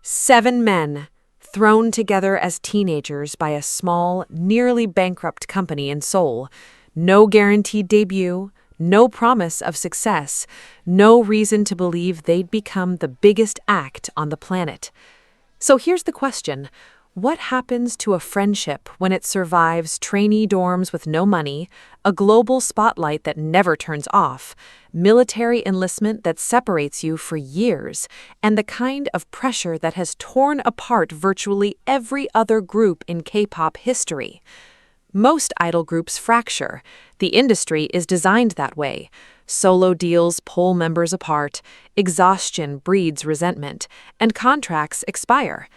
7 men, thrown together as teenagers by a small, nearly bankrupt company in Seoul. No guaranteed debut, no promise of success, no reason to believe they'd become the biggest act on the planet. So here's the question. What happens to a friendship when it survives trainee dorms with no money, a global spotlight that never turns off, military enlistment that separates you for years, and the kind of pressure that has torn apart virtually every other group in K-pop history? Most idol groups fracture. The industry is designed that way. Solo deals pull members apart, exhaustion breeds resentment, and contracts expire.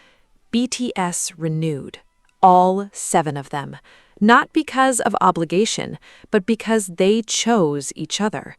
BTS renewed, all 7 of them, not because of obligation, but because they chose each other.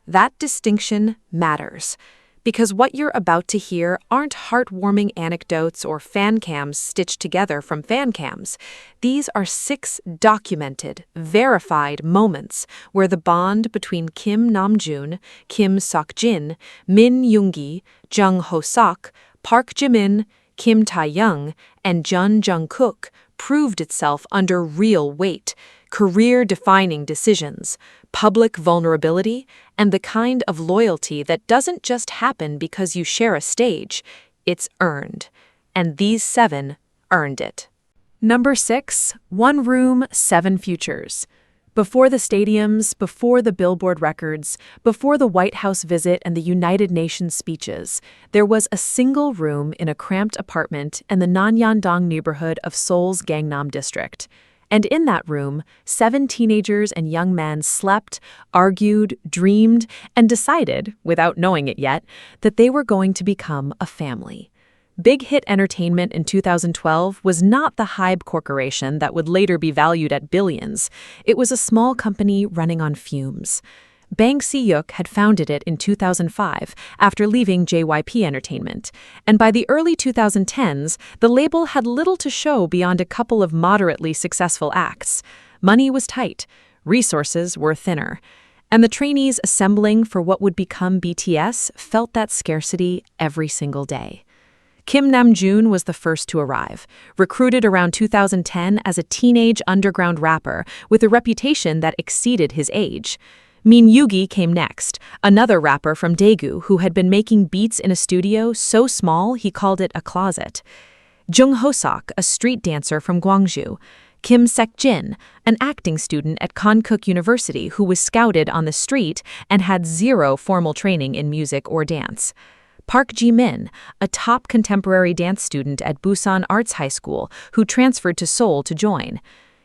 That distinction matters, because what you're about to hear aren't heartwarming anecdotes or fan cams stitched together from fan cams. These are 6 documented, verified moments where the bond between Kim Namjoon, Kim Seokjin, Min Yoongi, Jung Hoseok, Park Jimin, Kim Taehyung, and Jungkook proved itself under real weight, career-defining decisions, public vulnerability, and the kind of loyalty that doesn't just happen because you share a stage. It's earned. And these 7 earned it. Number 6, One Room, 7 Futures. Before the stadiums, before the Billboard records, before the White House visit and the United Nations speeches, there was a single room in a cramped apartment in the Nanyang-dong neighborhood of Seoul's Gangnam district. And in that room, 7 teenagers and young men slept, argued, dreamed, and decided, without knowing it yet, that they were going to become a family. Big Hit Entertainment in 2012 was not the Hybe corporation that would later be valued at billions. It was a small company running on fumes. Myeongseok had founded it in 2005 after leaving JYP Entertainment, and by the early 2010s, the label had little to show beyond a couple of moderately successful acts. Money was tight, resources were thinner, and the trainees assembling for what would become BTS felt that scarcity every single day. Kim Namjoon was the first to arrive, recruited around 2010 as a teenage underground rapper with a reputation that exceeded his age. Yoongi came next, another rapper from Daegu who had been making beats in a studio so small he called it a closet. Hoseok, a street dancer from Gwangju. Kim Seokjin, an acting student at Konkuk University who was scouted on the street and had zero formal training in music or dance. Park Jimin, a top contemporary dance student at Busan Arts High School who transferred to Seoul to join.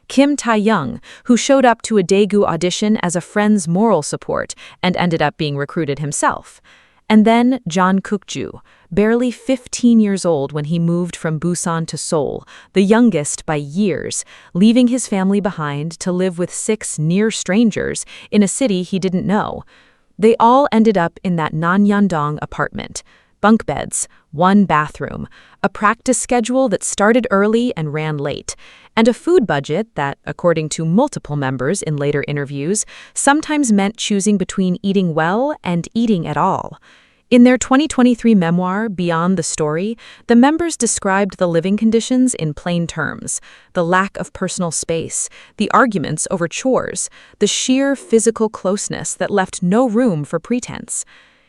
Kim Taehyung, who showed up to a Daegu audition as a friend's moral support and ended up being recruited himself. And then Jungkook, barely 15 years old when he moved from Busan to Seoul, the youngest by years, leaving his family behind to live with 6 near strangers in a city he didn't know. They all ended up in that Nanyang-dong apartment. Bunk beds, 1 bathroom, a practice schedule that started early and ran late, and a food budget that, according to multiple members in later interviews, sometimes meant choosing between eating well and eating at all. In their 2023 memoir, Beyond the Story, the members described the living conditions in plain terms: the lack of personal space, the arguments over chores, the sheer physical closeness that left no room for pretense.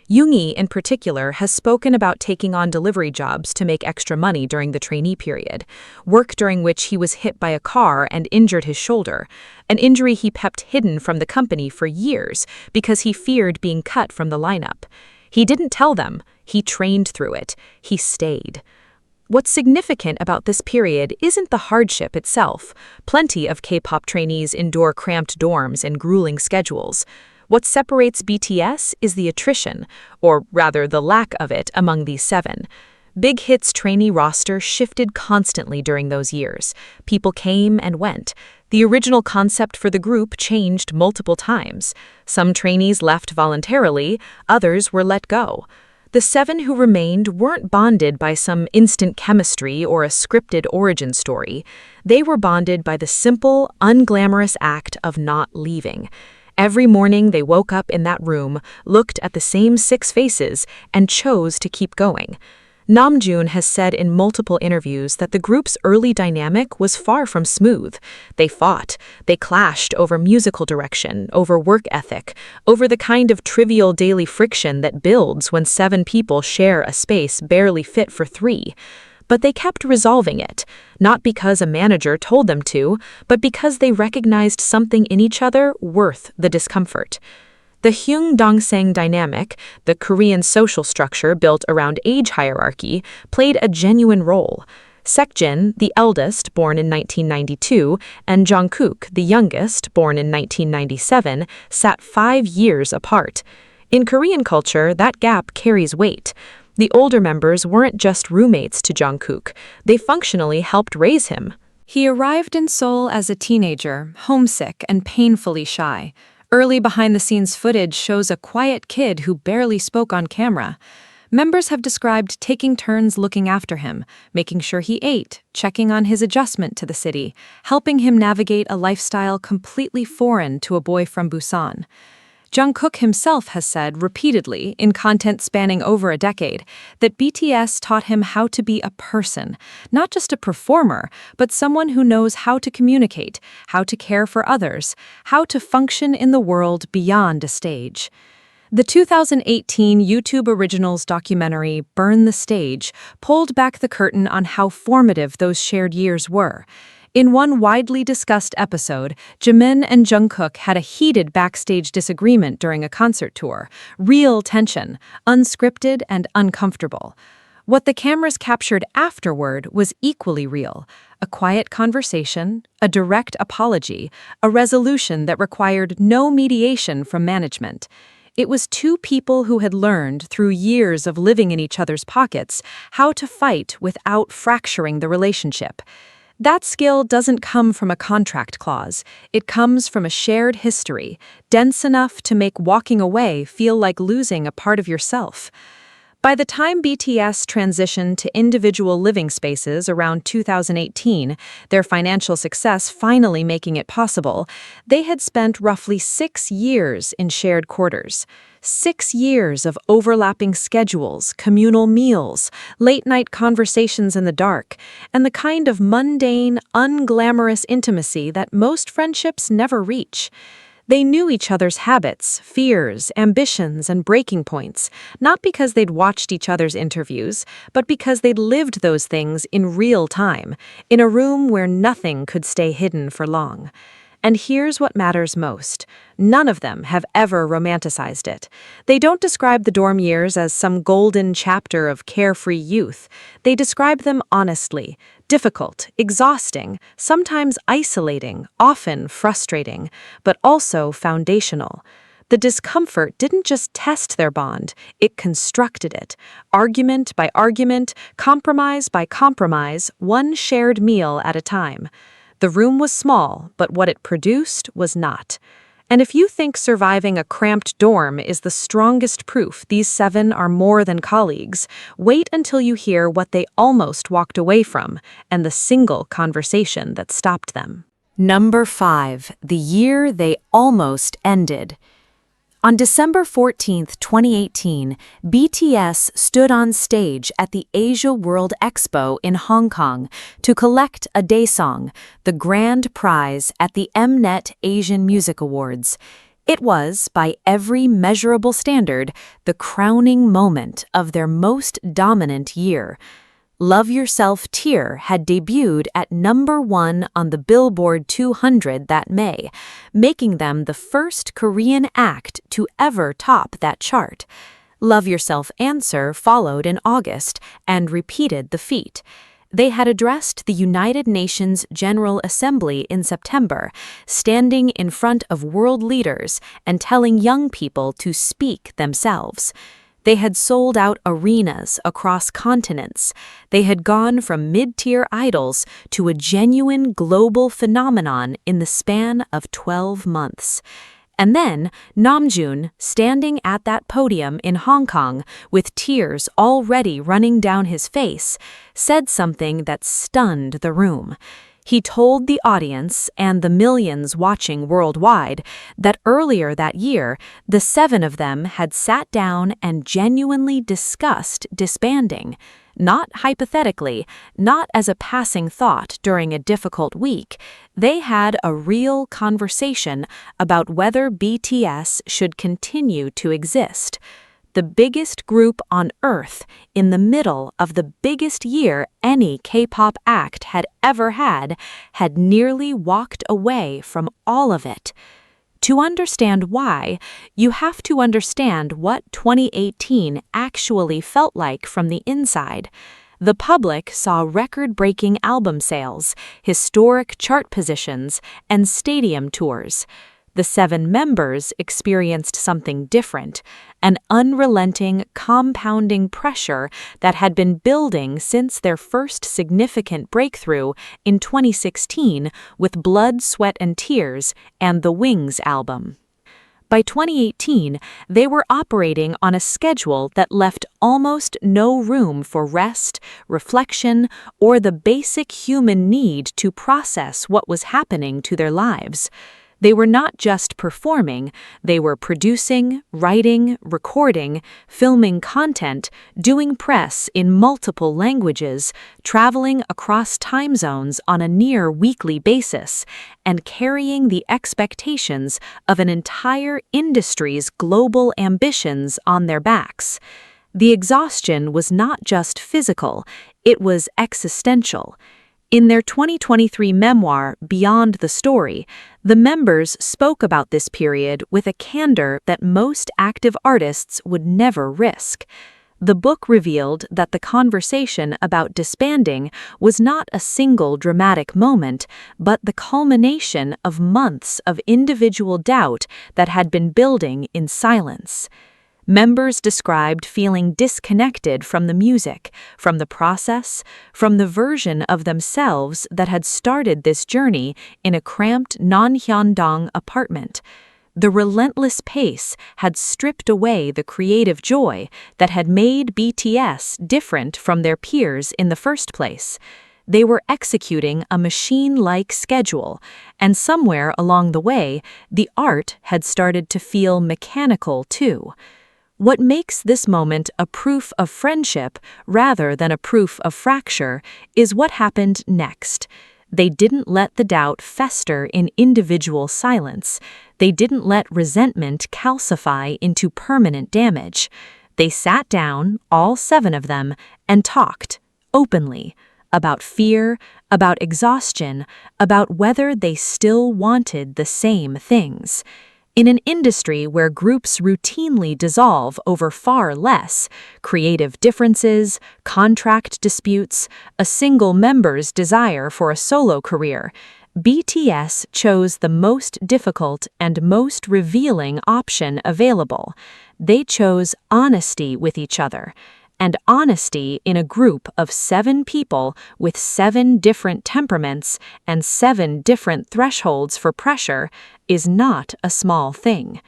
Yoongi, in particular, has spoken about taking on delivery jobs to make extra money during the trainee period, work during which he was hit by a car and injured his shoulder, an injury he kept hidden from the company for years because he feared being cut from the lineup. He didn't tell them, he trained through it, he stayed. What's significant about this period isn't the hardship itself. Plenty of K-pop trainees endure cramped dorms and grueling schedules. What separates BTS is the attrition, or rather the lack of it, among these 7. Big Hit's trainee roster shifted constantly during those years. People came and went. The original concept for the group changed multiple times. Some trainees left voluntarily, others were let go. The 7 who remained weren't bonded by some instant chemistry or a scripted origin story. They were bonded by the simple, unglamorous act of not leaving. Every morning they woke up in that room, looked at the same 6 faces, and chose to keep going. Namjoon has said in multiple interviews that the group's early dynamic was far from smooth. They fought, they clashed over musical direction, over work ethic, over the kind of trivial daily friction that builds when 7 people share a space barely fit for 3. But they kept resolving it, not because a manager told them to, but because they recognized something in each other worth the discomfort. The Hyung-Dong-sang dynamic, the Korean social structure built around age hierarchy, played a genuine role. Seokjin, the eldest, born in 1992, and Jungkook, the youngest, born in 1997, sat 5 years apart. In Korean culture, that gap carries weight. The older members weren't just roommates to Jungkook, they functionally helped raise him. He arrived in Seoul as a teenager, homesick and painfully shy. Early behind-the-scenes footage shows a quiet kid who barely spoke on camera. Members have described taking turns looking after him, making sure he ate, checking on his adjustment to the city, helping him navigate a lifestyle completely foreign to a boy from Busan. Jungkook himself has said repeatedly, in content spanning over a decade, that BTS taught him how to be a person, not just a performer, but someone who knows how to communicate, how to care for others, how to function in the world beyond a stage. The 2018 YouTube Originals documentary, Burn the Stage, pulled back the curtain on how formative those shared years were. In one widely discussed episode, Jimin and Jungkook had a heated backstage disagreement during a concert tour. Real tension, unscripted and uncomfortable. What the cameras captured afterward was equally real. A quiet conversation, a direct apology, a resolution that required no mediation from management. It was 2 people who had learned, through years of living in each other's pockets, how to fight without fracturing the relationship. That skill doesn't come from a contract clause. It comes from a shared history, dense enough to make walking away feel like losing a part of yourself. By the time BTS transitioned to individual living spaces around 2018, their financial success finally making it possible, they had spent roughly 6 years in shared quarters. 6 years of overlapping schedules, communal meals, late-night conversations in the dark, and the kind of mundane, unglamorous intimacy that most friendships never reach. They knew each other's habits, fears, ambitions, and breaking points, not because they'd watched each other's interviews, but because they'd lived those things in real time, in a room where nothing could stay hidden for long. And here's what matters most. None of them have ever romanticized it. They don't describe the dorm years as some golden chapter of carefree youth. They describe them honestly. Difficult, exhausting, sometimes isolating, often frustrating, but also foundational. The discomfort didn't just test their bond, it constructed it. Argument by argument, compromise by compromise, one shared meal at a time. The room was small, but what it produced was not. And if you think surviving a cramped dorm is the strongest proof these 7 are more than colleagues, wait until you hear what they almost walked away from and the single conversation that stopped them. Number 5. The year they almost ended. On December 14, 2018, BTS stood on stage at the Asia World Expo in Hong Kong to collect a Daesung, the grand prize at the Mnet Asian Music Awards. It was, by every measurable standard, the crowning moment of their most dominant year. Love Yourself Tear had debuted at number 1 on the Billboard 200 that May, making them the first Korean act to ever top that chart. Love Yourself Answer followed in August and repeated the feat. They had addressed the United Nations General Assembly in September, standing in front of world leaders and telling young people to speak themselves. They had sold out arenas across continents. They had gone from mid-tier idols to a genuine global phenomenon in the span of 12 months. And then Namjoon, standing at that podium in Hong Kong with tears already running down his face, said something that stunned the room. He told the audience and the millions watching worldwide that earlier that year, the 7 of them had sat down and genuinely discussed disbanding, not hypothetically, not as a passing thought during a difficult week. They had a real conversation about whether BTS should continue to exist. The biggest group on Earth in the middle of the biggest year any K-pop act had ever had nearly walked away from all of it. To understand why, you have to understand what 2018 actually felt like from the inside. The public saw record-breaking album sales, historic chart positions, and stadium tours. The 7 members experienced something different, an unrelenting, compounding pressure that had been building since their first significant breakthrough in 2016 with Blood, Sweat and Tears and the Wings album. By 2018, they were operating on a schedule that left almost no room for rest, reflection, or the basic human need to process what was happening to their lives. They were not just performing, they were producing, writing, recording, filming content, doing press in multiple languages, traveling across time zones on a near weekly basis, and carrying the expectations of an entire industry's global ambitions on their backs. The exhaustion was not just physical, it was existential. In their 2023 memoir, Beyond the Story, the members spoke about this period with a candor that most active artists would never risk. The book revealed that the conversation about disbanding was not a single dramatic moment, but the culmination of months of individual doubt that had been building in silence. Members described feeling disconnected from the music, from the process, from the version of themselves that had started this journey in a cramped non-Hyundong apartment. The relentless pace had stripped away the creative joy that had made BTS different from their peers in the first place. They were executing a machine-like schedule, and somewhere along the way, the art had started to feel mechanical too. What makes this moment a proof of friendship rather than a proof of fracture is what happened next. They didn't let the doubt fester in individual silence. They didn't let resentment calcify into permanent damage. They sat down, all 7 of them, and talked, openly, about fear, about exhaustion, about whether they still wanted the same things. In an industry where groups routinely dissolve over far less, creative differences, contract disputes, a single member's desire for a solo career, BTS chose the most difficult and most revealing option available. They chose honesty with each other. And honesty in a group of 7 people with 7 different temperaments and 7 different thresholds for pressure is not a small thing.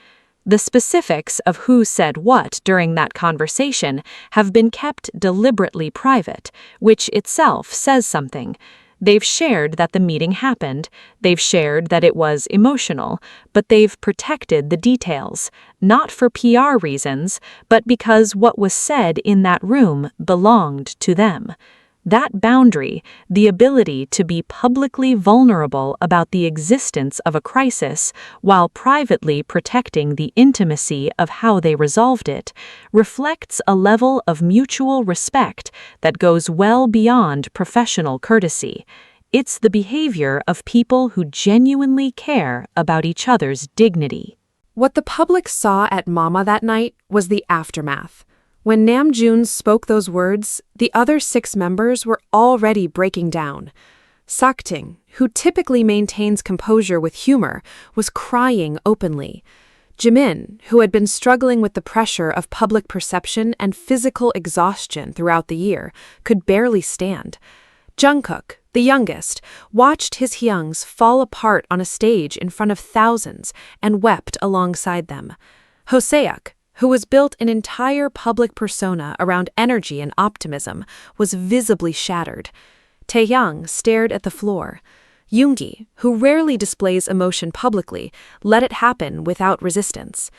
The specifics of who said what during that conversation have been kept deliberately private, which itself says something. They've shared that the meeting happened, they've shared that it was emotional, but they've protected the details, not for PR reasons, but because what was said in that room belonged to them. That boundary, the ability to be publicly vulnerable about the existence of a crisis while privately protecting the intimacy of how they resolved it, reflects a level of mutual respect that goes well beyond professional courtesy. It's the behavior of people who genuinely care about each other's dignity. What the public saw at Mama that night was the aftermath. When Namjoon spoke those words, the other 6 members were already breaking down. Sakting, who typically maintains composure with humor, was crying openly. Jimin, who had been struggling with the pressure of public perception and physical exhaustion throughout the year, could barely stand. Jungkook, the youngest, watched his hyungs fall apart on a stage in front of thousands and wept alongside them. Hoseok, who was built an entire public persona around energy and optimism, was visibly shattered. Taehyung stared at the floor. Yoongi, who rarely displays emotion publicly, let it happen without resistance.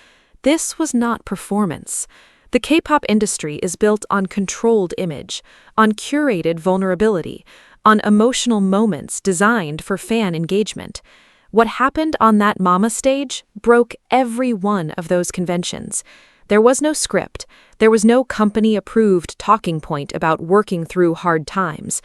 This was not performance. The K-pop industry is built on controlled image, on curated vulnerability, on emotional moments designed for fan engagement. What happened on that Mama stage broke every one of those conventions. There was no script. There was no company-approved talking point about working through hard times.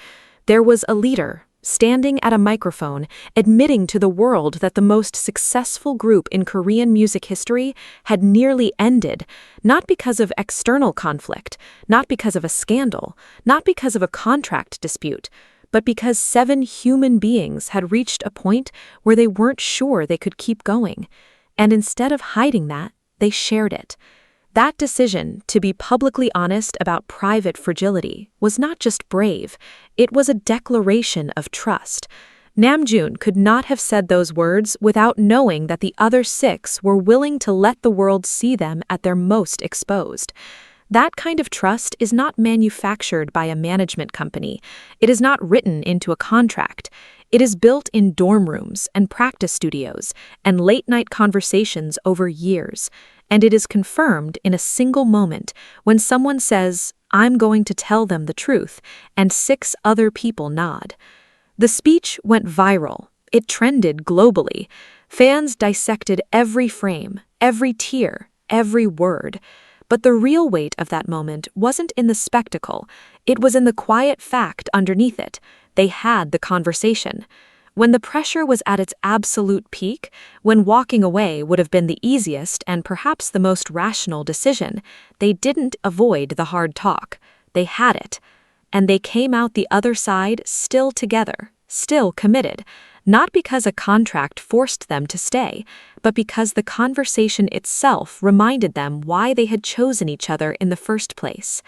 There was a leader, standing at a microphone, admitting to the world that the most successful group in Korean music history had nearly ended, not because of external conflict, not because of a scandal, not because of a contract dispute, but because 7 human beings had reached a point where they weren't sure they could keep going. And instead of hiding that, they shared it. That decision to be publicly honest about private fragility was not just brave, it was a declaration of trust. Namjoon could not have said those words without knowing that the other 6 were willing to let the world see them at their most exposed. That kind of trust is not manufactured by a management company. It is not written into a contract. It is built in dorm rooms and practice studios and late-night conversations over years. And it is confirmed in a single moment when someone says, "I'm going to tell them the truth," and 6 other people nod. The speech went viral. It trended globally. Fans dissected every frame, every tear, every word. But the real weight of that moment wasn't in the spectacle. It was in the quiet fact underneath it. They had the conversation. When the pressure was at its absolute peak, when walking away would have been the easiest and perhaps the most rational decision, they didn't avoid the hard talk. They had it. And they came out the other side still together, still committed, not because a contract forced them to stay, but because the conversation itself reminded them why they had chosen each other in the first place.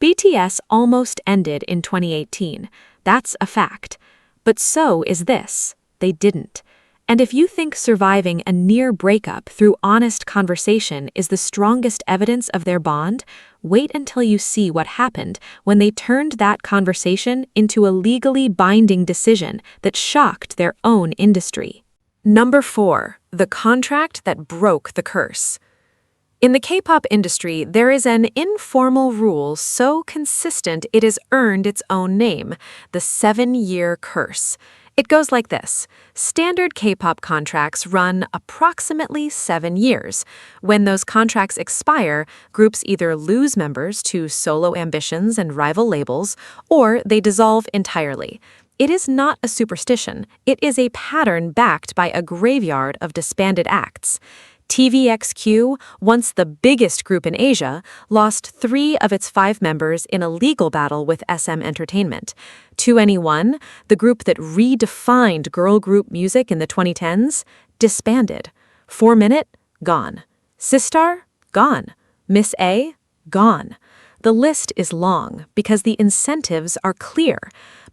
BTS almost ended in 2018. That's a fact. But so is this. They didn't. And if you think surviving a near breakup through honest conversation is the strongest evidence of their bond, wait until you see what happened when they turned that conversation into a legally binding decision that shocked their own industry. Number 4, the contract that broke the curse. In the K-pop industry, there is an informal rule so consistent it has earned its own name, the 7-year curse. It goes like this. Standard K-pop contracts run approximately 7 years. When those contracts expire, groups either lose members to solo ambitions and rival labels, or they dissolve entirely. It is not a superstition. It is a pattern backed by a graveyard of disbanded acts. TVXQ, once the biggest group in Asia, lost 3 of its 5 members in a legal battle with SM Entertainment. 2NE1, the group that redefined girl group music in the 2010s, disbanded. 4Minute, gone. Sistar, gone. Miss A, gone. The list is long because the incentives are clear.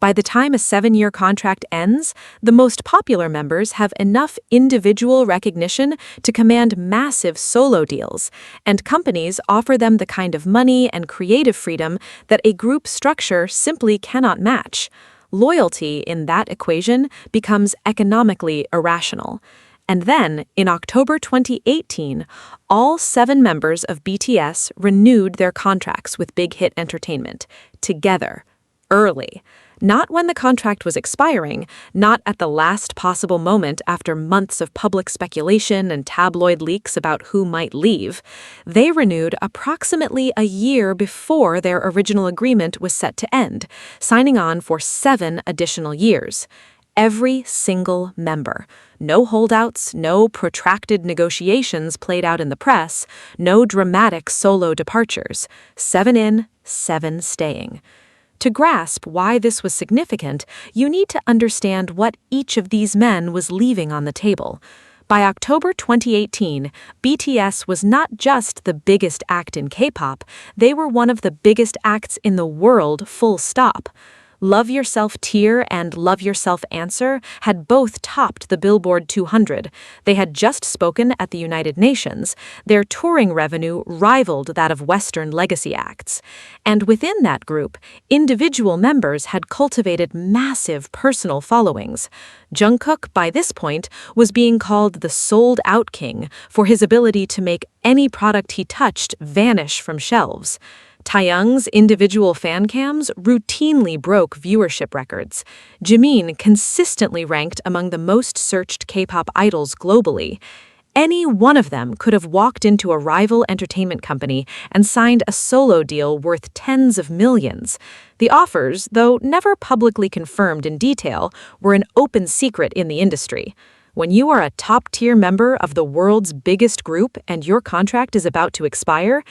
By the time a 7-year contract ends, the most popular members have enough individual recognition to command massive solo deals, and companies offer them the kind of money and creative freedom that a group structure simply cannot match. Loyalty in that equation becomes economically irrational. And then, in October 2018, all 7 members of BTS renewed their contracts with Big Hit Entertainment, together, early. Not when the contract was expiring, not at the last possible moment after months of public speculation and tabloid leaks about who might leave. They renewed approximately a year before their original agreement was set to end, signing on for 7 additional years. Every single member. No holdouts, no protracted negotiations played out in the press, no dramatic solo departures. 7 in, 7 staying. To grasp why this was significant, you need to understand what each of these men was leaving on the table. By October 2018, BTS was not just the biggest act in K-pop, they were one of the biggest acts in the world, full stop. Love Yourself Tear and Love Yourself Answer had both topped the Billboard 200. They had just spoken at the United Nations. Their touring revenue rivaled that of Western legacy acts. And within that group, individual members had cultivated massive personal followings. Jungkook, by this point, was being called the sold-out king for his ability to make any product he touched vanish from shelves. Taehyung's individual fan cams routinely broke viewership records. Jimin consistently ranked among the most searched K-pop idols globally. Any one of them could have walked into a rival entertainment company and signed a solo deal worth tens of millions. The offers, though never publicly confirmed in detail, were an open secret in the industry. When you are a top-tier member of the world's biggest group and your contract is about to expire,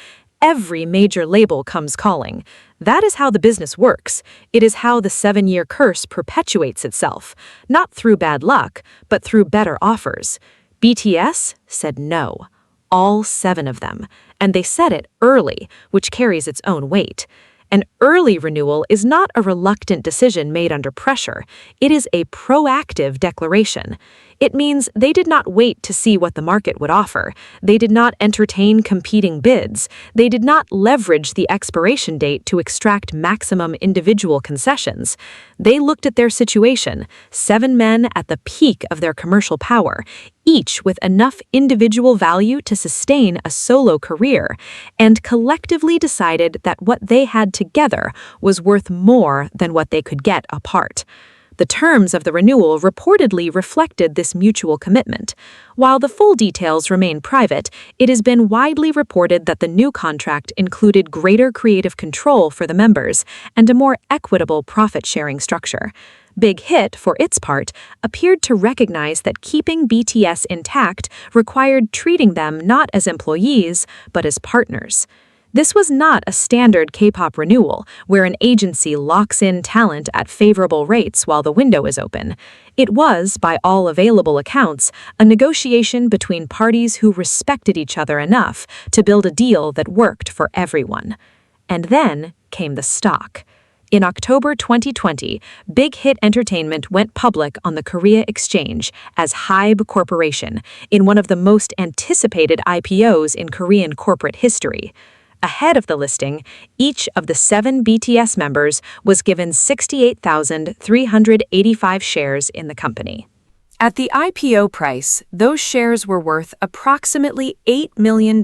every major label comes calling. That is how the business works. It is how the 7-year curse perpetuates itself, not through bad luck, but through better offers. BTS said no, all 7 of them, and they said it early, which carries its own weight. An early renewal is not a reluctant decision made under pressure. It is a proactive declaration. It means they did not wait to see what the market would offer. They did not entertain competing bids. They did not leverage the expiration date to extract maximum individual concessions. They looked at their situation, 7 men at the peak of their commercial power, each with enough individual value to sustain a solo career, and collectively decided that what they had together was worth more than what they could get apart. The terms of the renewal reportedly reflected this mutual commitment. While the full details remain private, it has been widely reported that the new contract included greater creative control for the members and a more equitable profit-sharing structure. Big Hit, for its part, appeared to recognize that keeping BTS intact required treating them not as employees, but as partners. This was not a standard K-pop renewal, where an agency locks in talent at favorable rates while the window is open. It was, by all available accounts, a negotiation between parties who respected each other enough to build a deal that worked for everyone. And then came the stock. In October 2020, Big Hit Entertainment went public on the Korea Exchange as Hybe Corporation in one of the most anticipated IPOs in Korean corporate history. Ahead of the listing, each of the 7 BTS members was given 68,385 shares in the company. At the IPO price, those shares were worth approximately $8 million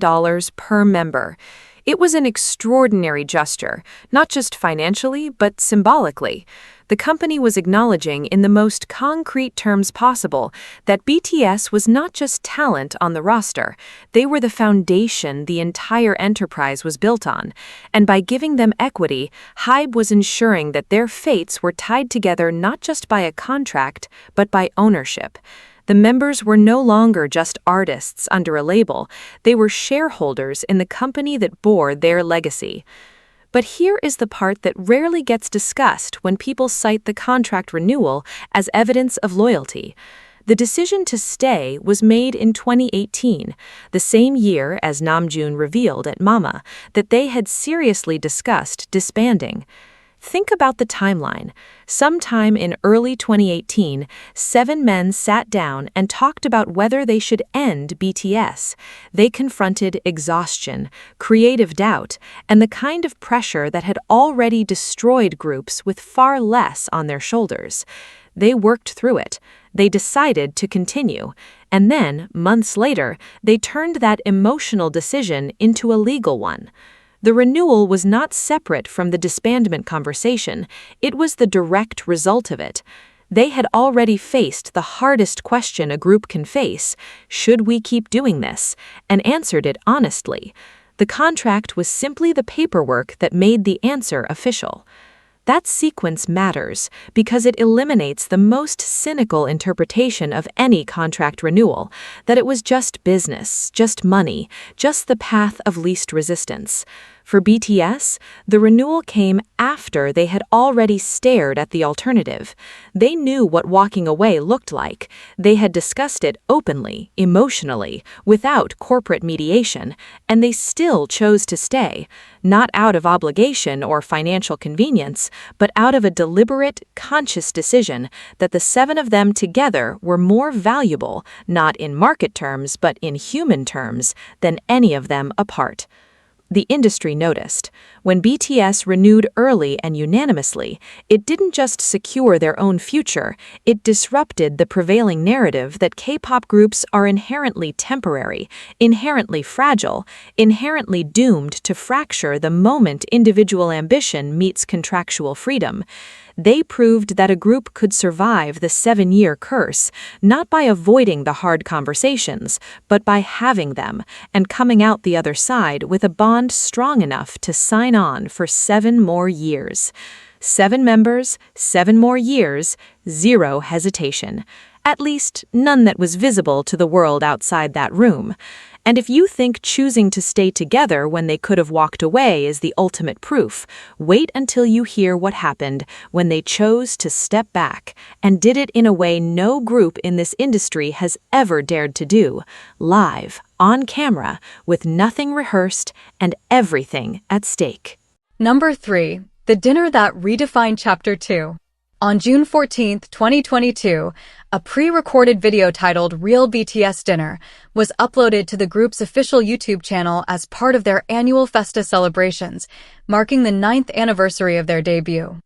per member. It was an extraordinary gesture, not just financially, but symbolically. The company was acknowledging in the most concrete terms possible that BTS was not just talent on the roster, they were the foundation the entire enterprise was built on. And by giving them equity, Hybe was ensuring that their fates were tied together not just by a contract, but by ownership. The members were no longer just artists under a label, they were shareholders in the company that bore their legacy. But here is the part that rarely gets discussed when people cite the contract renewal as evidence of loyalty. The decision to stay was made in 2018, the same year as Namjoon revealed at Mama that they had seriously discussed disbanding. Think about the timeline. Sometime in early 2018, 7 men sat down and talked about whether they should end BTS. They confronted exhaustion, creative doubt, and the kind of pressure that had already destroyed groups with far less on their shoulders. They worked through it. They decided to continue. And then, months later, they turned that emotional decision into a legal one. The renewal was not separate from the disbandment conversation, it was the direct result of it. They had already faced the hardest question a group can face: should we keep doing this? And answered it honestly. The contract was simply the paperwork that made the answer official. That sequence matters because it eliminates the most cynical interpretation of any contract renewal, that it was just business, just money, just the path of least resistance. For BTS, the renewal came after they had already stared at the alternative. They knew what walking away looked like. They had discussed it openly, emotionally, without corporate mediation, and they still chose to stay, not out of obligation or financial convenience, but out of a deliberate, conscious decision that the seven of them together were more valuable, not in market terms but in human terms, than any of them apart. The industry noticed. When BTS renewed early and unanimously, it didn't just secure their own future, it disrupted the prevailing narrative that K-pop groups are inherently temporary, inherently fragile, inherently doomed to fracture the moment individual ambition meets contractual freedom. They proved that a group could survive the 7-year curse, not by avoiding the hard conversations, but by having them, and coming out the other side with a bond strong enough to sign on for 7 more years. 7 members, 7 more years, 0 hesitation. At least, none that was visible to the world outside that room. And if you think choosing to stay together when they could have walked away is the ultimate proof, wait until you hear what happened when they chose to step back, and did it in a way no group in this industry has ever dared to do, live, on camera, with nothing rehearsed and everything at stake. Number 3. The dinner that redefined Chapter 2. On June 14, 2022, a pre-recorded video titled Real BTS Dinner was uploaded to the group's official YouTube channel as part of their annual Festa celebrations, marking the 9th anniversary of their debut.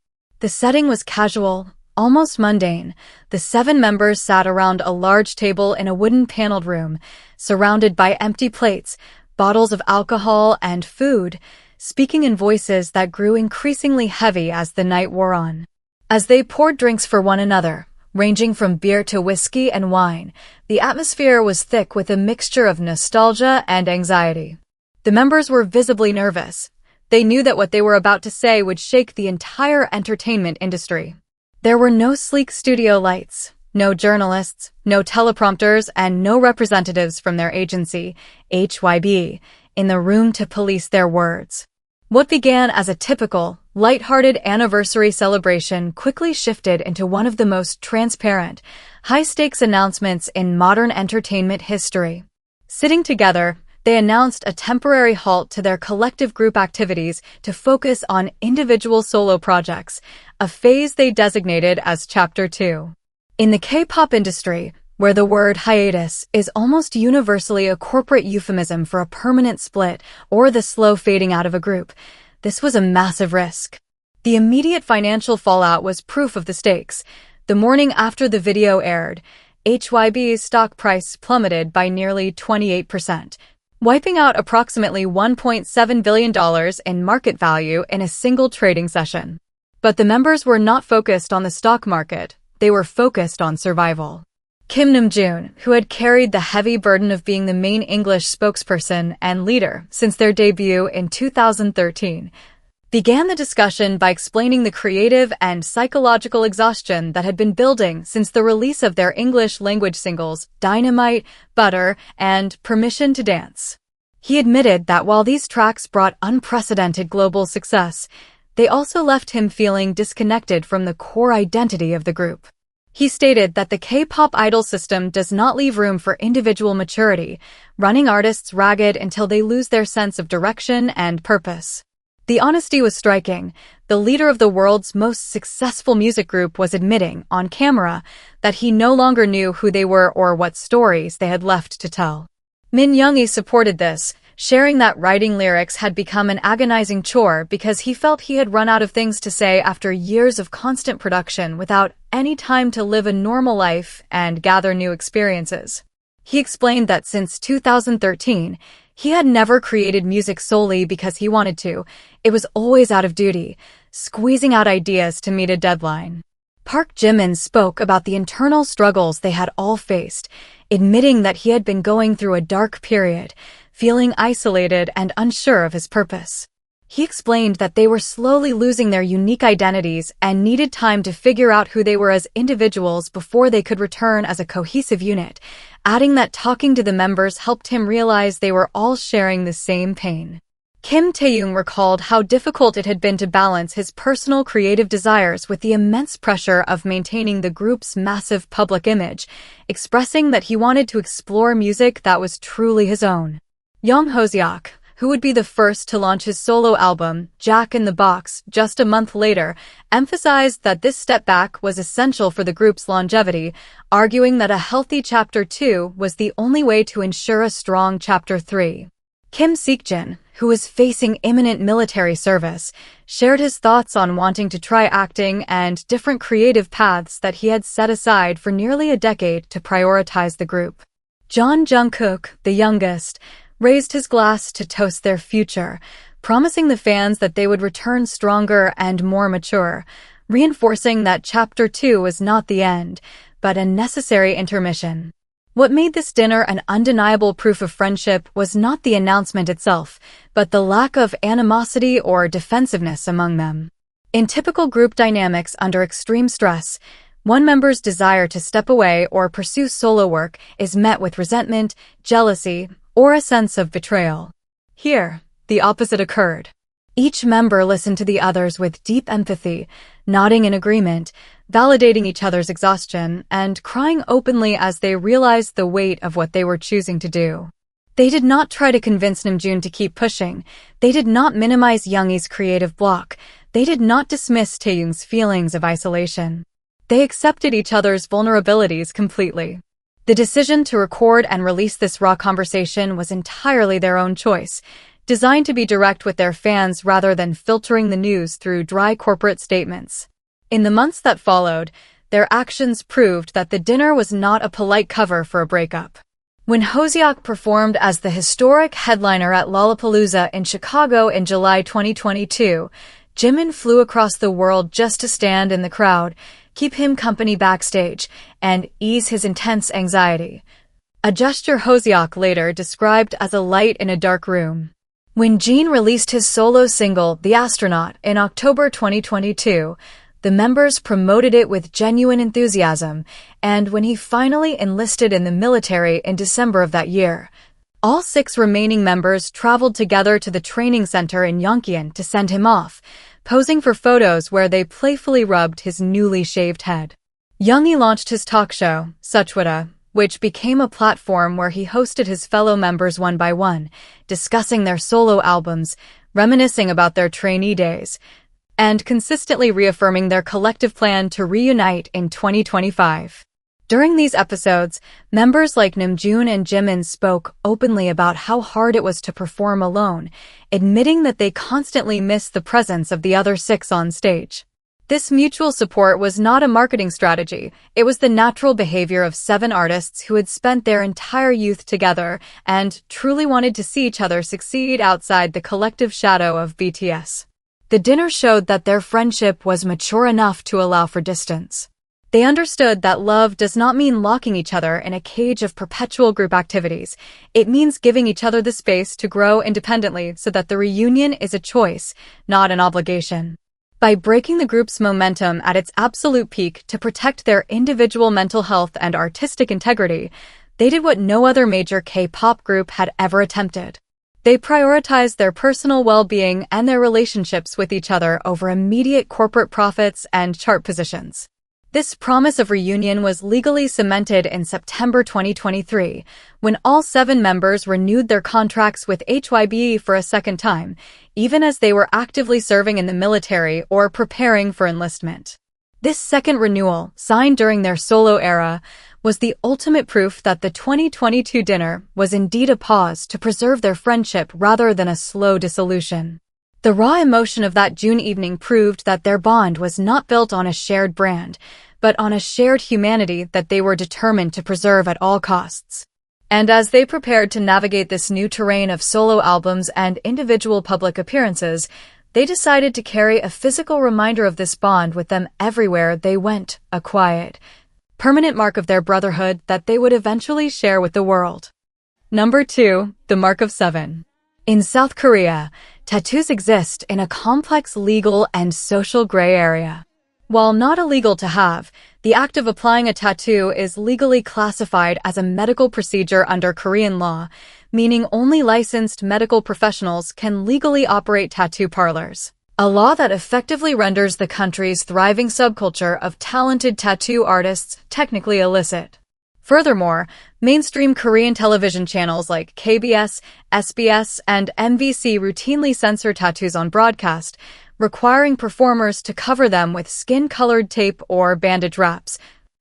The setting was casual, almost mundane. The 7 members sat around a large table in a wooden paneled room, surrounded by empty plates, bottles of alcohol, and food, speaking in voices that grew increasingly heavy as the night wore on. As they poured drinks for one another, ranging from beer to whiskey and wine, the atmosphere was thick with a mixture of nostalgia and anxiety. The members were visibly nervous. They knew that what they were about to say would shake the entire entertainment industry. There were no sleek studio lights, no journalists, no teleprompters, and no representatives from their agency, Hybe, in the room to police their words. What began as a typical, light-hearted anniversary celebration quickly shifted into one of the most transparent, high-stakes announcements in modern entertainment history. Sitting together, they announced a temporary halt to their collective group activities to focus on individual solo projects, a phase they designated as Chapter 2. In the K-pop industry, where the word hiatus is almost universally a corporate euphemism for a permanent split or the slow fading out of a group, this was a massive risk. The immediate financial fallout was proof of the stakes. The morning after the video aired, Hybe's stock price plummeted by nearly 28%, wiping out approximately $1.7 billion in market value in a single trading session. But the members were not focused on the stock market, they were focused on survival. Namjoon, who had carried the heavy burden of being the main English spokesperson and leader since their debut in 2013, began the discussion by explaining the creative and psychological exhaustion that had been building since the release of their English language singles Dynamite, Butter, and Permission to Dance. He admitted that while these tracks brought unprecedented global success, they also left him feeling disconnected from the core identity of the group. He stated that the K-pop idol system does not leave room for individual maturity, running artists ragged until they lose their sense of direction and purpose. The honesty was striking. The leader of the world's most successful music group was admitting, on camera, that he no longer knew who they were or what stories they had left to tell. Yoongi supported this, sharing that writing lyrics had become an agonizing chore because he felt he had run out of things to say after years of constant production without any time to live a normal life and gather new experiences. He explained that since 2013, he had never created music solely because he wanted to. It was always out of duty, squeezing out ideas to meet a deadline. Park Jimin spoke about the internal struggles they had all faced, admitting that he had been going through a dark period, feeling isolated and unsure of his purpose. He explained that they were slowly losing their unique identities and needed time to figure out who they were as individuals before they could return as a cohesive unit, adding that talking to the members helped him realize they were all sharing the same pain. Kim Taehyung recalled how difficult it had been to balance his personal creative desires with the immense pressure of maintaining the group's massive public image, expressing that he wanted to explore music that was truly his own. Hoseok, who would be the first to launch his solo album, Jack in the Box, just a month later, emphasized that this step back was essential for the group's longevity, arguing that a healthy Chapter 2 was the only way to ensure a strong Chapter 3. Kim Seokjin, who was facing imminent military service, shared his thoughts on wanting to try acting and different creative paths that he had set aside for nearly a decade to prioritize the group. Jungkook, the youngest, raised his glass to toast their future, promising the fans that they would return stronger and more mature, reinforcing that Chapter 2 was not the end, but a necessary intermission. What made this dinner an undeniable proof of friendship was not the announcement itself, but the lack of animosity or defensiveness among them. In typical group dynamics under extreme stress, one member's desire to step away or pursue solo work is met with resentment, jealousy, or a sense of betrayal. Here, the opposite occurred. Each member listened to the others with deep empathy, nodding in agreement, validating each other's exhaustion, and crying openly as they realized the weight of what they were choosing to do. They did not try to convince Namjoon to keep pushing. They did not minimize Yoongi's creative block. They did not dismiss Taehyung's feelings of isolation. They accepted each other's vulnerabilities completely. The decision to record and release this raw conversation was entirely their own choice, designed to be direct with their fans rather than filtering the news through dry corporate statements. In the months that followed, their actions proved that the dinner was not a polite cover for a breakup. When Hoseok performed as the historic headliner at Lollapalooza in Chicago in July 2022, Jimin flew across the world just to stand in the crowd, keep him company backstage, and ease his intense anxiety. A gesture Hoseok later described as a light in a dark room. When Jin released his solo single, The Astronaut, in October 2022, the members promoted it with genuine enthusiasm, and when he finally enlisted in the military in December of that year, all 6 remaining members traveled together to the training center in Yongkyeon to send him off, posing for photos where they playfully rubbed his newly shaved head. Yoongi launched his talk show, Suchwada, which became a platform where he hosted his fellow members one by one, discussing their solo albums, reminiscing about their trainee days, and consistently reaffirming their collective plan to reunite in 2025. During these episodes, members like Namjoon and Jimin spoke openly about how hard it was to perform alone, admitting that they constantly missed the presence of the other 6 on stage. This mutual support was not a marketing strategy. It was the natural behavior of 7 artists who had spent their entire youth together and truly wanted to see each other succeed outside the collective shadow of BTS. The dinner showed that their friendship was mature enough to allow for distance. They understood that love does not mean locking each other in a cage of perpetual group activities. It means giving each other the space to grow independently so that the reunion is a choice, not an obligation. By breaking the group's momentum at its absolute peak to protect their individual mental health and artistic integrity, they did what no other major K-pop group had ever attempted. They prioritized their personal well-being and their relationships with each other over immediate corporate profits and chart positions. This promise of reunion was legally cemented in September 2023, when all 7 members renewed their contracts with Hybe for a second time, even as they were actively serving in the military or preparing for enlistment. This second renewal, signed during their solo era, was the ultimate proof that the 2022 dinner was indeed a pause to preserve their friendship rather than a slow dissolution. The raw emotion of that June evening proved that their bond was not built on a shared brand, but on a shared humanity that they were determined to preserve at all costs. And as they prepared to navigate this new terrain of solo albums and individual public appearances, they decided to carry a physical reminder of this bond with them everywhere they went, a quiet, permanent mark of their brotherhood that they would eventually share with the world. Number 2, the Mark of 7. In South Korea, tattoos exist in a complex legal and social gray area. While not illegal to have, the act of applying a tattoo is legally classified as a medical procedure under Korean law, meaning only licensed medical professionals can legally operate tattoo parlors. A law that effectively renders the country's thriving subculture of talented tattoo artists technically illicit. Furthermore, mainstream Korean television channels like KBS, SBS, and MBC routinely censor tattoos on broadcast, requiring performers to cover them with skin-colored tape or bandage wraps,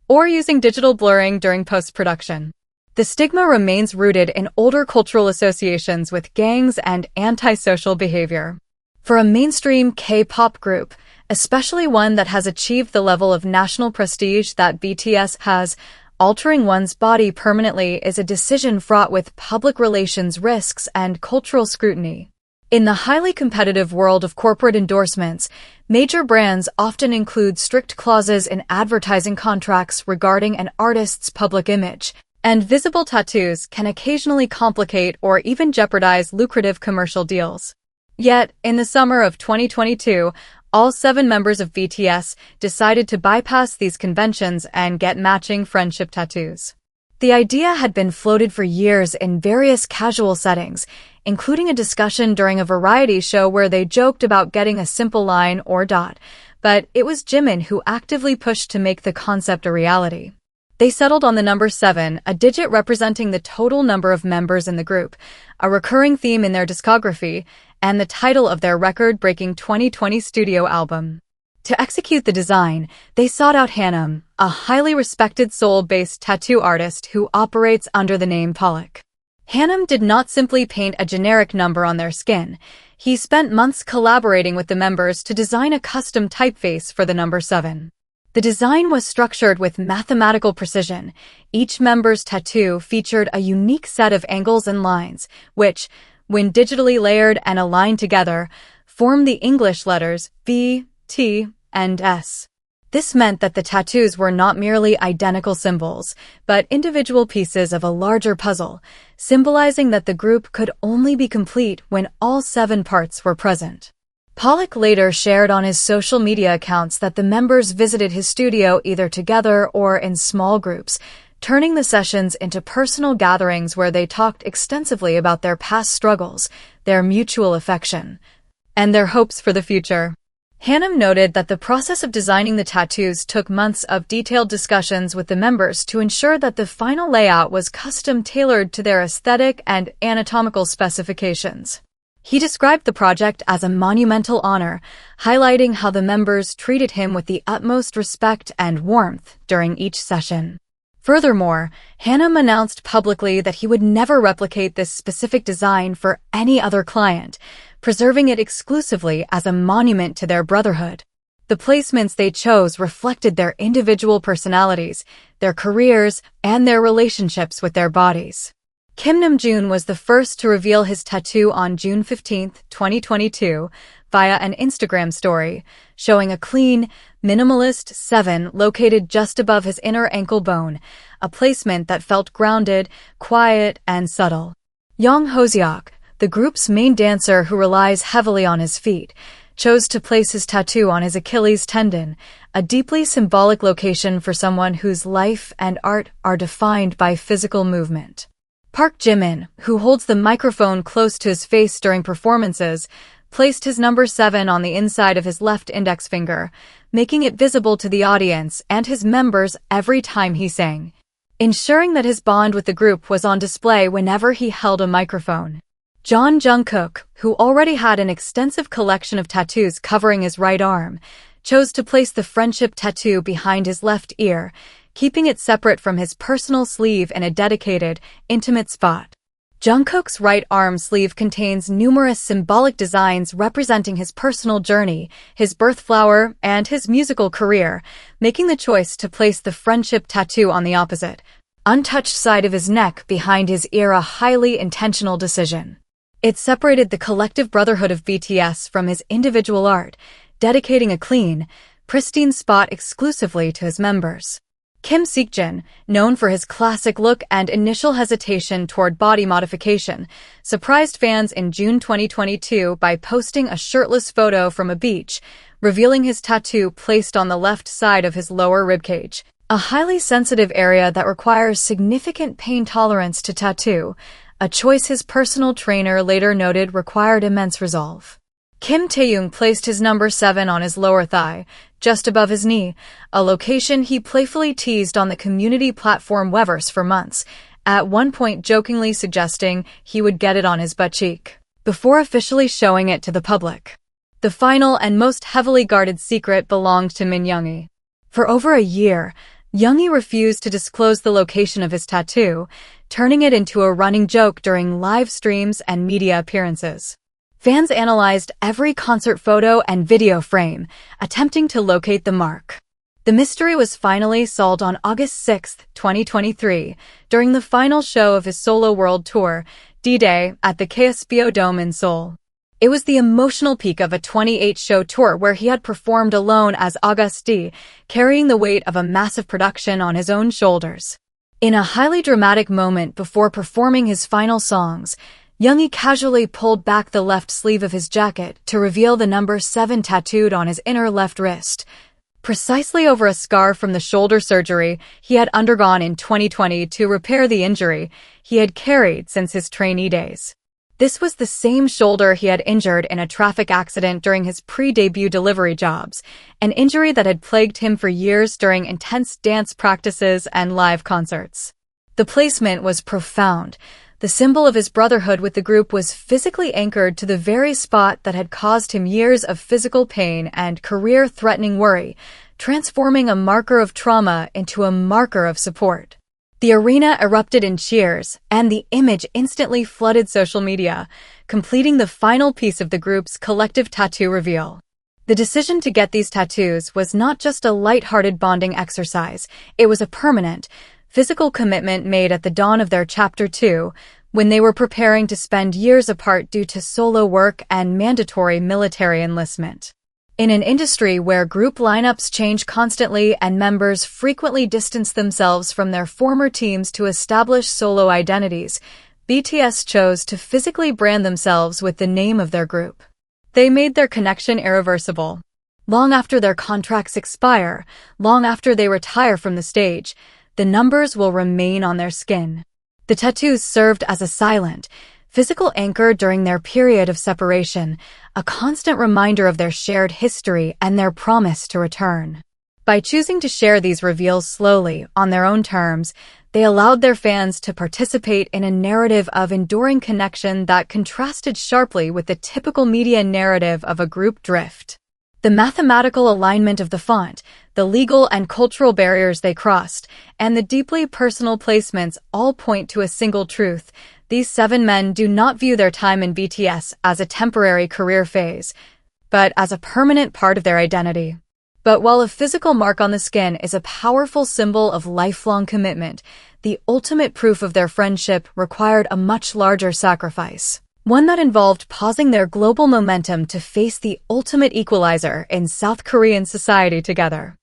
or using digital blurring during post-production. The stigma remains rooted in older cultural associations with gangs and antisocial behavior. For a mainstream K-pop group, especially one that has achieved the level of national prestige that BTS has, altering one's body permanently is a decision fraught with public relations risks and cultural scrutiny. In the highly competitive world of corporate endorsements, major brands often include strict clauses in advertising contracts regarding an artist's public image, and visible tattoos can occasionally complicate or even jeopardize lucrative commercial deals. Yet, in the summer of 2022, all 7 members of BTS decided to bypass these conventions and get matching friendship tattoos. The idea had been floated for years in various casual settings, including a discussion during a variety show where they joked about getting a simple line or dot, but it was Jimin who actively pushed to make the concept a reality. They settled on the number 7, a digit representing the total number of members in the group, a recurring theme in their discography, and the title of their record-breaking 2020 studio album. To execute the design, they sought out Hybe, a highly respected Seoul-based tattoo artist who operates under the name Pollock. Hybe did not simply paint a generic number on their skin. He spent months collaborating with the members to design a custom typeface for the number 7. The design was structured with mathematical precision. Each member's tattoo featured a unique set of angles and lines, which, when digitally layered and aligned together, formed the English letters B, T, and S. This meant that the tattoos were not merely identical symbols, but individual pieces of a larger puzzle, symbolizing that the group could only be complete when all 7 parts were present. Pollock later shared on his social media accounts that the members visited his studio either together or in small groups, turning the sessions into personal gatherings where they talked extensively about their past struggles, their mutual affection, and their hopes for the future. Hybe noted that the process of designing the tattoos took months of detailed discussions with the members to ensure that the final layout was custom-tailored to their aesthetic and anatomical specifications. He described the project as a monumental honor, highlighting how the members treated him with the utmost respect and warmth during each session. Furthermore, Hybe announced publicly that he would never replicate this specific design for any other client, preserving it exclusively as a monument to their brotherhood. The placements they chose reflected their individual personalities, their careers, and their relationships with their bodies. Namjoon was the first to reveal his tattoo on June 15, 2022, via an Instagram story, showing a clean, minimalist 7 located just above his inner ankle bone, a placement that felt grounded, quiet, and subtle. Hoseok, the group's main dancer who relies heavily on his feet, chose to place his tattoo on his Achilles tendon, a deeply symbolic location for someone whose life and art are defined by physical movement. Jimin, who holds the microphone close to his face during performances, placed his number 7 on the inside of his left index finger, making it visible to the audience and his members every time he sang, ensuring that his bond with the group was on display whenever he held a microphone. Jungkook, who already had an extensive collection of tattoos covering his right arm, chose to place the friendship tattoo behind his left ear, keeping it separate from his personal sleeve in a dedicated, intimate spot. Jungkook's right arm sleeve contains numerous symbolic designs representing his personal journey, his birth flower, and his musical career, making the choice to place the friendship tattoo on the opposite, untouched side of his neck behind his ear a highly intentional decision. It separated the collective brotherhood of BTS from his individual art, dedicating a clean, pristine spot exclusively to his members. Kim Seokjin, known for his classic look and initial hesitation toward body modification, surprised fans in June 2022 by posting a shirtless photo from a beach, revealing his tattoo placed on the left side of his lower ribcage, a highly sensitive area that requires significant pain tolerance to tattoo, a choice his personal trainer later noted required immense resolve. Kim Taehyung placed his number 7 on his lower thigh, just above his knee, a location he playfully teased on the community platform Weverse for months, at one point jokingly suggesting he would get it on his butt cheek, before officially showing it to the public. The final and most heavily guarded secret belonged to Yoongi. For over a year, Yoongi refused to disclose the location of his tattoo, turning it into a running joke during live streams and media appearances. Fans analyzed every concert photo and video frame, attempting to locate the mark. The mystery was finally solved on August 6, 2023, during the final show of his solo world tour, D-Day, at the KSBO Dome in Seoul. It was the emotional peak of a 28-show tour where he had performed alone as August D, carrying the weight of a massive production on his own shoulders. In a highly dramatic moment before performing his final songs, Yoongi casually pulled back the left sleeve of his jacket to reveal the number 7 tattooed on his inner left wrist, precisely over a scar from the shoulder surgery he had undergone in 2020 to repair the injury he had carried since his trainee days. This was the same shoulder he had injured in a traffic accident during his pre-debut delivery jobs, an injury that had plagued him for years during intense dance practices and live concerts. The placement was profound. The symbol of his brotherhood with the group was physically anchored to the very spot that had caused him years of physical pain and career-threatening worry, transforming a marker of trauma into a marker of support. The arena erupted in cheers, and the image instantly flooded social media, completing the final piece of the group's collective tattoo reveal. The decision to get these tattoos was not just a light-hearted bonding exercise, it was a permanent, physical commitment made at the dawn of their Chapter 2, when they were preparing to spend years apart due to solo work and mandatory military enlistment. In an industry where group lineups change constantly and members frequently distance themselves from their former teams to establish solo identities, BTS chose to physically brand themselves with the name of their group. They made their connection irreversible. Long after their contracts expire, long after they retire from the stage, the numbers will remain on their skin. The tattoos served as a silent, physical anchor during their period of separation, a constant reminder of their shared history and their promise to return. By choosing to share these reveals slowly, on their own terms, they allowed their fans to participate in a narrative of enduring connection that contrasted sharply with the typical media narrative of a group drift. The mathematical alignment of the font, the legal and cultural barriers they crossed, and the deeply personal placements all point to a single truth. These 7 men do not view their time in BTS as a temporary career phase, but as a permanent part of their identity. But while a physical mark on the skin is a powerful symbol of lifelong commitment, the ultimate proof of their friendship required a much larger sacrifice. One that involved pausing their global momentum to face the ultimate equalizer in South Korean society together.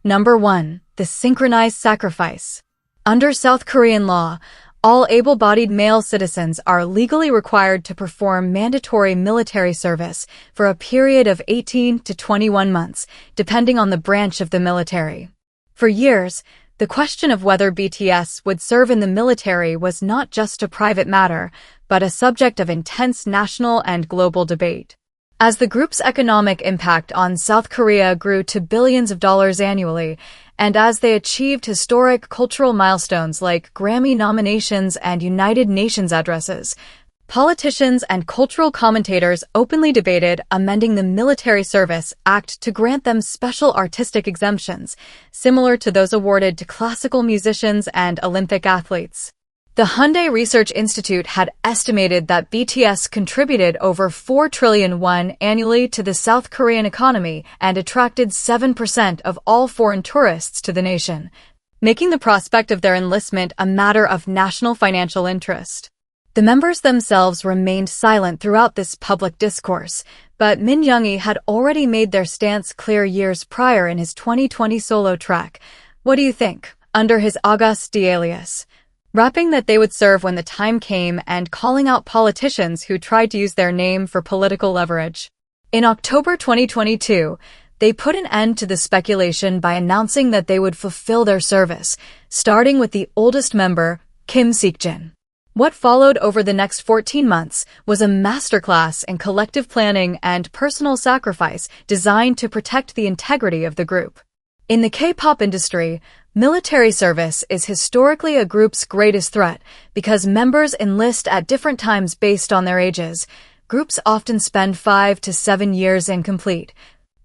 Number 1. The synchronized sacrifice. Under South Korean law, all able-bodied male citizens are legally required to perform mandatory military service for a period of 18 to 21 months, depending on the branch of the military. For years, the question of whether BTS would serve in the military was not just a private matter, but a subject of intense national and global debate. As the group's economic impact on South Korea grew to billions of dollars annually, and as they achieved historic cultural milestones like Grammy nominations and United Nations addresses, politicians and cultural commentators openly debated amending the Military Service Act to grant them special artistic exemptions, similar to those awarded to classical musicians and Olympic athletes. The Hybe Research Institute had estimated that BTS contributed over 4 trillion won annually to the South Korean economy and attracted 7% of all foreign tourists to the nation, making the prospect of their enlistment a matter of national financial interest. The members themselves remained silent throughout this public discourse, but Yoongi had already made their stance clear years prior in his 2020 solo track, "What Do You Think?" under his August D alias, rapping that they would serve when the time came and calling out politicians who tried to use their name for political leverage. In October 2022, they put an end to the speculation by announcing that they would fulfill their service, starting with the oldest member, Kim Seokjin. What followed over the next 14 months was a masterclass in collective planning and personal sacrifice designed to protect the integrity of the group. In the K-pop industry, military service is historically a group's greatest threat because members enlist at different times based on their ages. Groups often spend 5 to 7 years incomplete,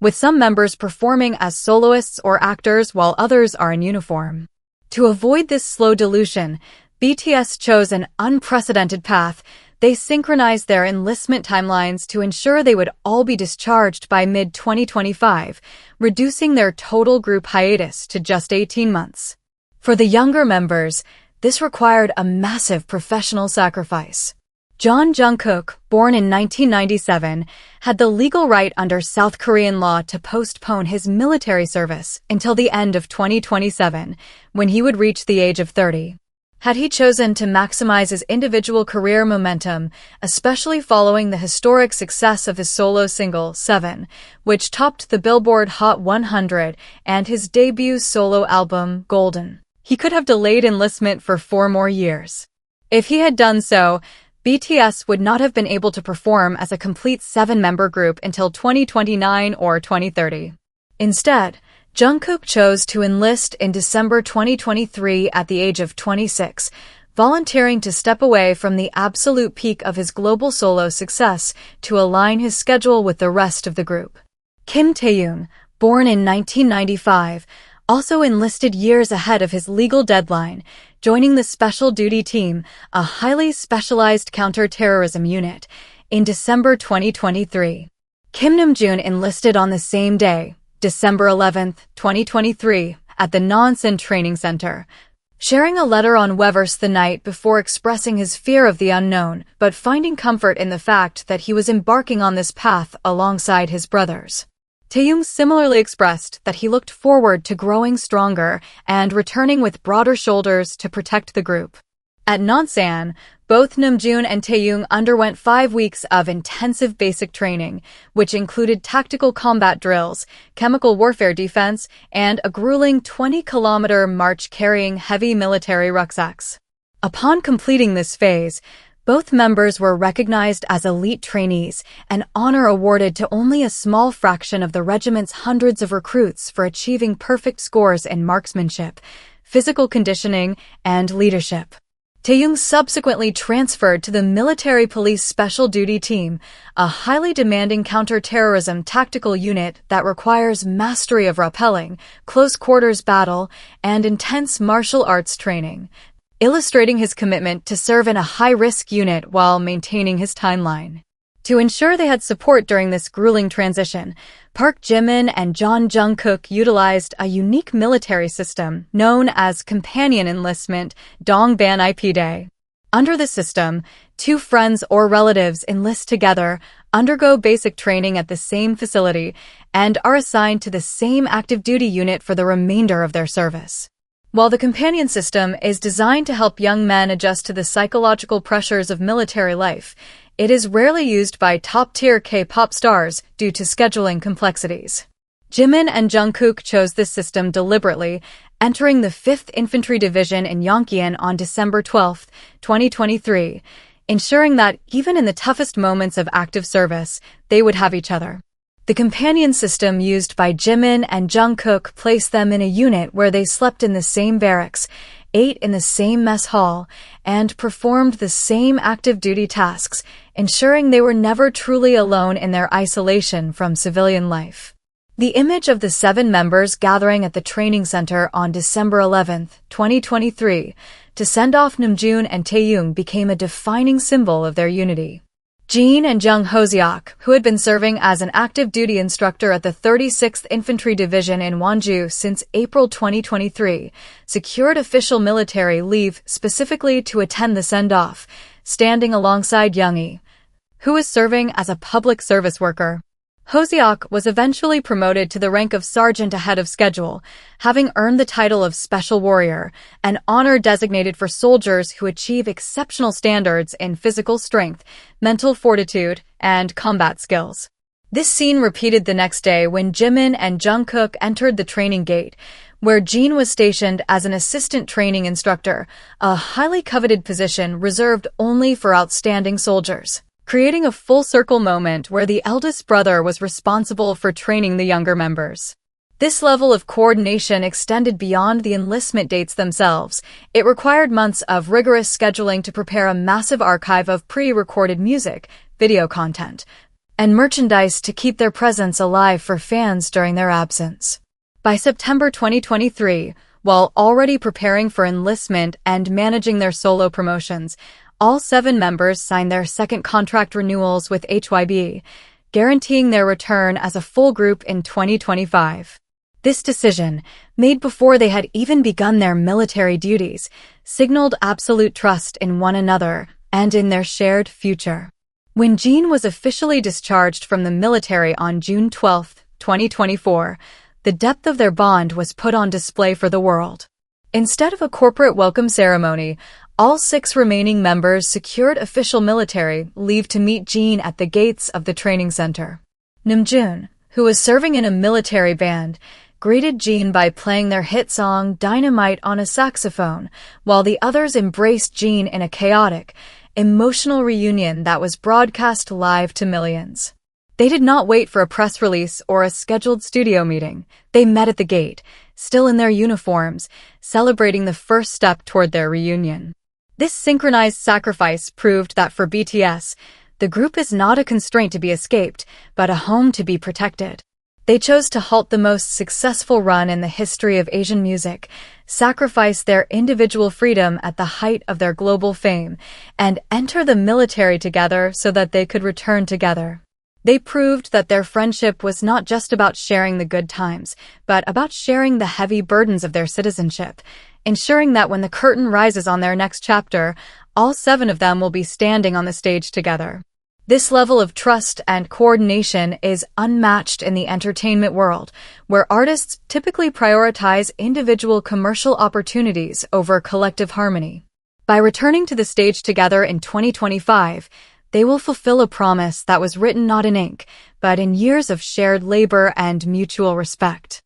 with some members performing as soloists or actors while others are in uniform. To avoid this slow dilution, BTS chose an unprecedented path. They synchronized their enlistment timelines to ensure they would all be discharged by mid-2025, reducing their total group hiatus to just 18 months. For the younger members, this required a massive professional sacrifice. Jungkook, born in 1997, had the legal right under South Korean law to postpone his military service until the end of 2027, when he would reach the age of 30. Had he chosen to maximize his individual career momentum, especially following the historic success of his solo single, 7, which topped the Billboard Hot 100, and his debut solo album, Golden, he could have delayed enlistment for 4 more years. If he had done so, BTS would not have been able to perform as a complete 7-member group until 2029 or 2030. Instead, Jungkook chose to enlist in December 2023 at the age of 26, volunteering to step away from the absolute peak of his global solo success to align his schedule with the rest of the group. Kim Taehyung, born in 1995, also enlisted years ahead of his legal deadline, joining the Special Duty Team, a highly specialized counter-terrorism unit, in December 2023. Kim Namjoon enlisted on the same day, December 11, 2023, at the Namjoon Training Center, sharing a letter on Weverse the night before expressing his fear of the unknown, but finding comfort in the fact that he was embarking on this path alongside his brothers. Taehyung similarly expressed that he looked forward to growing stronger and returning with broader shoulders to protect the group. At Namjoon, both Namjoon and Taehyung underwent 5 weeks of intensive basic training, which included tactical combat drills, chemical warfare defense, and a grueling 20-kilometer march carrying heavy military rucksacks. Upon completing this phase, both members were recognized as elite trainees, an honor awarded to only a small fraction of the regiment's hundreds of recruits for achieving perfect scores in marksmanship, physical conditioning, and leadership. Taehyung subsequently transferred to the Military Police Special Duty Team, a highly demanding counter-terrorism tactical unit that requires mastery of rappelling, close-quarters battle, and intense martial arts training, illustrating his commitment to serve in a high-risk unit while maintaining his timeline. To ensure they had support during this grueling transition, Park Jimin and Jungkook utilized a unique military system known as Companion Enlistment Dongban IP Day. Under the system, 2 friends or relatives enlist together, undergo basic training at the same facility, and are assigned to the same active duty unit for the remainder of their service. While the companion system is designed to help young men adjust to the psychological pressures of military life, it is rarely used by top-tier K-pop stars due to scheduling complexities. Jimin and Jungkook chose this system deliberately, entering the 5th Infantry Division in Yonggi on December 12, 2023, ensuring that even in the toughest moments of active service, they would have each other. The companion system used by Jimin and Jungkook placed them in a unit where they slept in the same barracks, ate in the same mess hall, and performed the same active duty tasks, ensuring they were never truly alone in their isolation from civilian life. The image of the 7 members gathering at the training center on December 11, 2023, to send off Namjoon and Taehyung became a defining symbol of their unity. Jimin and Hoseok, who had been serving as an active duty instructor at the 36th Infantry Division in Wonju since April 2023, secured official military leave specifically to attend the send-off, standing alongside Yoongi, who was serving as a public service worker. Hoseok was eventually promoted to the rank of sergeant ahead of schedule, having earned the title of Special Warrior, an honor designated for soldiers who achieve exceptional standards in physical strength, mental fortitude, and combat skills. This scene repeated the next day when Jimin and Jungkook entered the training gate, where Jin was stationed as an assistant training instructor, a highly coveted position reserved only for outstanding soldiers, creating a full-circle moment where the eldest brother was responsible for training the younger members. This level of coordination extended beyond the enlistment dates themselves. It required months of rigorous scheduling to prepare a massive archive of pre-recorded music, video content, and merchandise to keep their presence alive for fans during their absence. By September 2023, while already preparing for enlistment and managing their solo promotions, all 7 members signed their second contract renewals with Hybe, guaranteeing their return as a full group in 2025. This decision, made before they had even begun their military duties, signaled absolute trust in one another and in their shared future. When Jin was officially discharged from the military on June 12, 2024, the depth of their bond was put on display for the world. Instead of a corporate welcome ceremony, all 6 remaining members secured official military leave to meet Jin at the gates of the training center. Namjoon, who was serving in a military band, greeted Jin by playing their hit song Dynamite on a saxophone, while the others embraced Jin in a chaotic, emotional reunion that was broadcast live to millions. They did not wait for a press release or a scheduled studio meeting. They met at the gate, still in their uniforms, celebrating the first step toward their reunion. This synchronized sacrifice proved that for BTS, the group is not a constraint to be escaped, but a home to be protected. They chose to halt the most successful run in the history of Asian music, sacrifice their individual freedom at the height of their global fame, and enter the military together so that they could return together. They proved that their friendship was not just about sharing the good times, but about sharing the heavy burdens of their citizenship, ensuring that when the curtain rises on their next chapter, all 7 of them will be standing on the stage together. This level of trust and coordination is unmatched in the entertainment world, where artists typically prioritize individual commercial opportunities over collective harmony. By returning to the stage together in 2025, they will fulfill a promise that was written not in ink, but in years of shared labor and mutual respect.